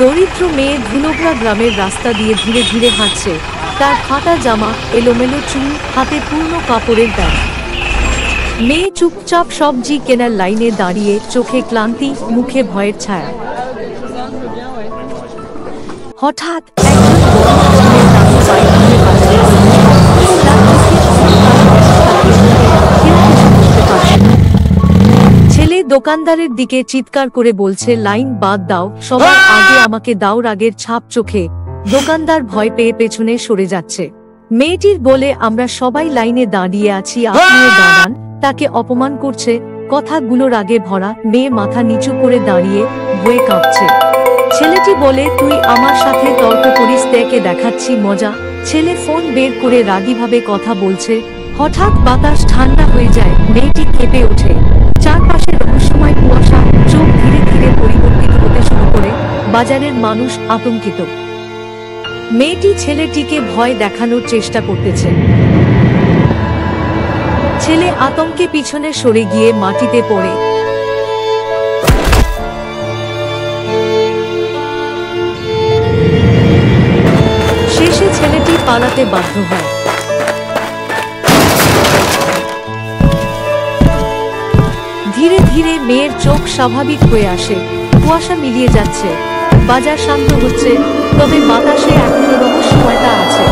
দরিদ্র মেয়ে ধুলোগড়া গ্রামের রাস্তা দিয়ে ধীরে ধীরে হাঁটছে। তার ফাটা জামা, এলোমেলো চুল, হাতে পূর্ণ কাপড়ের ব্যাগ। মেয়ে চুপচাপ সবজি কেনার লাইনে দাঁড়িয়ে, চোখে ক্লান্তি, মুখে ভয়ের ছায়া। হঠাৎ একজন বড় ছেলে তাকে বাইক ধরে বাজারে আসছে। তার চোখে অন্ধকার, কেউ কিছু বুঝতে পারছে না। ছেলে দোকানদারের দিকে চিৎকার করে বলছে, লাইন বাদ দাও, সবার আগে আমাকে দাও। রাগের ছাপ চোখে দোকানদার ভয় পেয়ে পেছনে সরে যাচ্ছে। মেয়েটির বলে, আমরা সবাই লাইনে দাঁড়িয়ে আছি, আপনিও দাঁড়ান। তাকে অপমান করছে, কথাগুলো রাগে ভরা। মেয়ে মাথা নিচু করে দাঁড়িয়ে ভয়ে কাঁপছে। ছেলেটি বলে, তুই আমার সাথে তর্ক করিস, দেখে দেখাচ্ছি মজা। ছেলে ফোন বের করে রাগীভাবে কথা বলছে। হঠাৎ বাতাস ঠান্ডা হয়ে যায়, মেয়েটি কেঁপে ওঠে। চারপাশে রহস্যময় কুয়াশা, চোখ ধীরে ধীরে পরিবর্তিত হতে শুরু করে। বাজারের মানুষ আতঙ্কিত। মেয়েটি ছেলেটিকে ভয় দেখানোর চেষ্টা করতেছে। ছেলে আতঙ্কে পিছনে সরে গিয়ে মাটিতে পড়ে। শেষে ছেলেটি পালাতে বাধ্য হয়। ধীরে ধীরে মেয়ের চোখ স্বাভাবিক হয়ে আসে। কুয়াশা মিলিয়ে যাচ্ছে, বাজার শান্ত হচ্ছে, তবে বাতাসে এখনো রহস্যময়তা আছে।